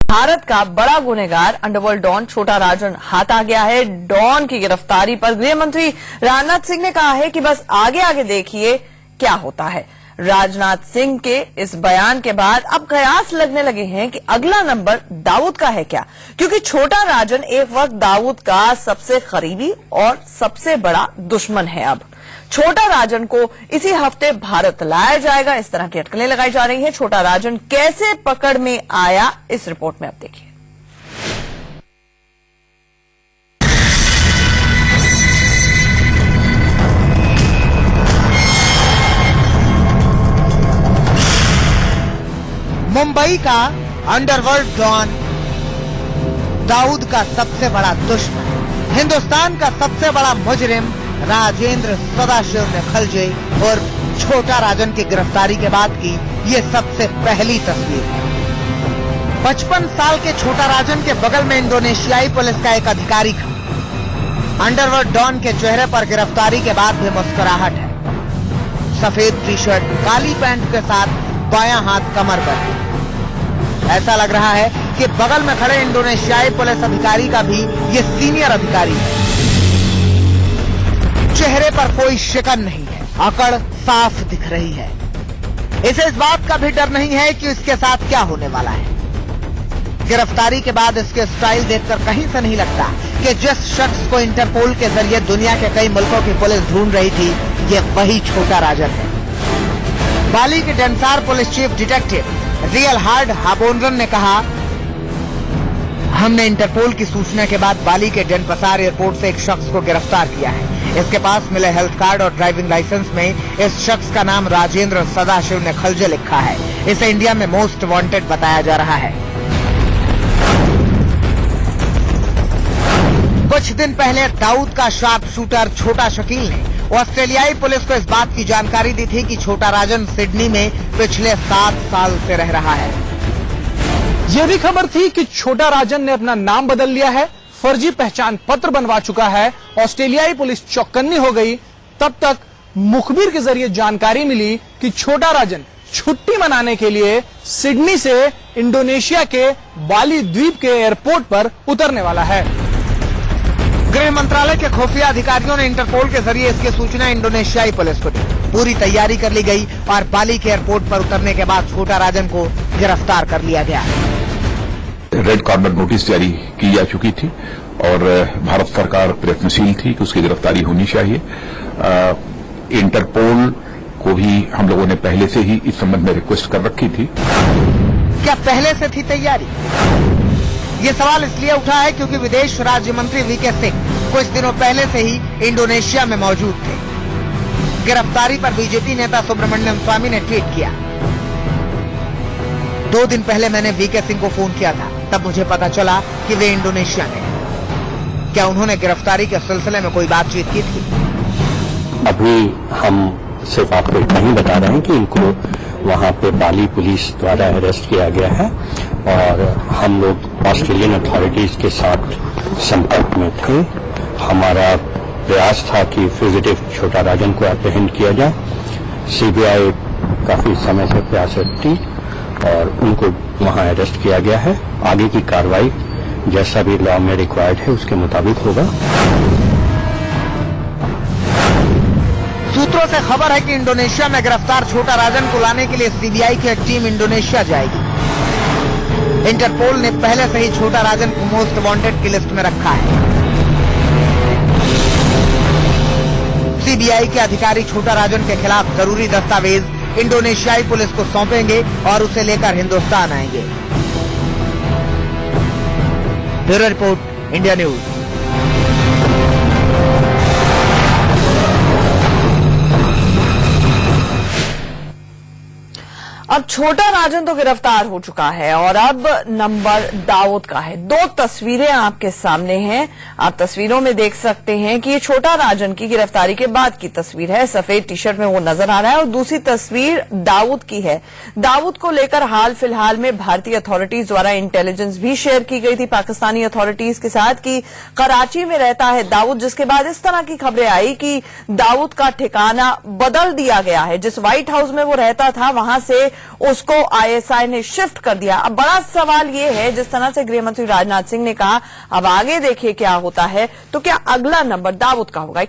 भारत का बड़ा गुनहगार अंडरवर्ल्ड डॉन छोटा राजन हाथ आ गया है। डॉन की गिरफ्तारी पर गृह मंत्री राजनाथ सिंह ने कहा है कि बस आगे आगे देखिए क्या होता है। राजनाथ सिंह के इस बयान के बाद अब कयास लगने लगे हैं कि अगला नंबर दाऊद का है क्या, क्योंकि छोटा राजन एक वक्त दाऊद का सबसे करीबी और सबसे बड़ा दुश्मन है। अब छोटा राजन को इसी हफ्ते भारत लाया जाएगा, इस तरह की अटकलें लगाई जा रही हैं। छोटा राजन कैसे पकड़ में आया, इस रिपोर्ट में अब देखिए। मुंबई का अंडरवर्ल्ड डॉन, दाऊद का सबसे बड़ा दुश्मन, हिंदुस्तान का सबसे बड़ा मुजरिम राजेंद्र सदाशिव ने खलजे और छोटा राजन की गिरफ्तारी के बाद की ये सबसे पहली तस्वीर है। 55 साल के छोटा राजन के बगल में इंडोनेशियाई पुलिस का एक अधिकारी था। अंडरवर्ल्ड डॉन के चेहरे पर गिरफ्तारी के बाद भी मुस्कुराहट है। सफेद टी शर्ट, काली पैंट के साथ बायां हाथ कमर पर। ऐसा लग रहा है कि बगल में खड़े इंडोनेशियाई पुलिस अधिकारी का भी ये सीनियर अधिकारी है। चेहरे पर कोई शिकन नहीं है, अकड़ साफ दिख रही है। इसे इस बात का भी डर नहीं है कि इसके साथ क्या होने वाला है। गिरफ्तारी के बाद इसके स्टाइल देखकर कहीं से नहीं लगता कि जिस शख्स को इंटरपोल के जरिए दुनिया के कई मुल्कों की पुलिस ढूंढ रही थी, ये वही छोटा राजन है। बाली के डेनसार पुलिस चीफ डिटेक्टिव रियल हार्ड हाबोनरन ने कहा, हमने इंटरपोल की सूचना के बाद बाली के डेनपसार एयरपोर्ट से एक शख्स को गिरफ्तार किया है। इसके पास मिले हेल्थ कार्ड और ड्राइविंग लाइसेंस में इस शख्स का नाम राजेंद्र सदाशिव ने खलजे लिखा है। इसे इंडिया में मोस्ट वांटेड बताया जा रहा है। कुछ दिन पहले दाऊद का शार्प शूटर छोटा शकील ने ऑस्ट्रेलियाई पुलिस को इस बात की जानकारी दी थी कि छोटा राजन सिडनी में पिछले 7 साल से रह रहा है। यह भी खबर थी कि छोटा राजन ने अपना नाम बदल लिया है, फर्जी पहचान पत्र बनवा चुका है। ऑस्ट्रेलियाई पुलिस चौकन्नी हो गई। तब तक मुखबिर के जरिए जानकारी मिली कि छोटा राजन छुट्टी मनाने के लिए सिडनी से इंडोनेशिया के बाली द्वीप के एयरपोर्ट पर उतरने वाला है। गृह मंत्रालय के खुफिया अधिकारियों ने इंटरपोल के जरिए इसकी सूचना इंडोनेशियाई पुलिस को दी। पूरी तैयारी कर ली गई और बाली के एयरपोर्ट पर उतरने के बाद छोटा राजन को गिरफ्तार कर लिया गया। रेड कॉर्नर नोटिस जारी की जा चुकी थी और भारत सरकार प्रयत्नशील थी कि उसकी गिरफ्तारी होनी चाहिए। इंटरपोल को भी हम लोगों ने पहले से ही इस संबंध में रिक्वेस्ट कर रखी थी। क्या पहले से थी तैयारी? ये सवाल इसलिए उठा है क्योंकि विदेश राज्य मंत्री वीके सिंह कुछ दिनों पहले से ही इंडोनेशिया में मौजूद थे। गिरफ्तारी पर बीजेपी नेता सुब्रमण्यम स्वामी ने ट्वीट किया, 2 दिन पहले मैंने वीके सिंह को फोन किया था, तब मुझे पता चला कि वे इंडोनेशिया में हैं। क्या उन्होंने गिरफ्तारी के सिलसिले में कोई बातचीत की थी? अभी हम सिर्फ आपको नहीं बता रहे हैं कि इनको वहां पे बाली पुलिस द्वारा अरेस्ट किया गया है और हम लोग ऑस्ट्रेलियन अथॉरिटीज के साथ संपर्क में थे। हमारा प्रयास था कि फ्यूजिटिव छोटा राजन को अप्रहेंड किया जाए। सीबीआई काफी समय से प्रयासरत थी और उनको वहां अरेस्ट किया गया है। आगे की कार्रवाई जैसा भी लॉ में रिक्वायर्ड है उसके मुताबिक होगा। सूत्रों से खबर है कि इंडोनेशिया में गिरफ्तार छोटा राजन को लाने के लिए सीबीआई की एक टीम इंडोनेशिया जाएगी। इंटरपोल ने पहले से ही छोटा राजन को मोस्ट वांटेड की लिस्ट में रखा है। सीबीआई के अधिकारी छोटा राजन के खिलाफ जरूरी दस्तावेज इंडोनेशियाई पुलिस को सौंपेंगे और उसे लेकर हिंदुस्तान आएंगे। Bureau report, India news. अब छोटा राजन तो गिरफ्तार हो चुका है और अब नंबर दाऊद का है। 2 तस्वीरें आपके सामने हैं। आप तस्वीरों में देख सकते हैं कि ये छोटा राजन की गिरफ्तारी के बाद की तस्वीर है। सफेद टी शर्ट में वो नजर आ रहा है और दूसरी तस्वीर दाऊद की है। दाऊद को लेकर हाल फिलहाल में भारतीय अथॉरिटीज द्वारा इंटेलिजेंस भी शेयर की गई थी पाकिस्तानी अथॉरिटीज के साथ कि कराची में रहता है दाऊद, जिसके बाद इस तरह की खबरें आई कि दाऊद का ठिकाना बदल दिया गया है। जिस व्हाइट हाउस में वो रहता था वहां से उसको आईएसआई ने शिफ्ट कर दिया। अब बड़ा सवाल यह है, जिस तरह से गृह मंत्री राजनाथ सिंह ने कहा अब आगे देखिए क्या होता है, तो क्या अगला नंबर दाऊद का होगा?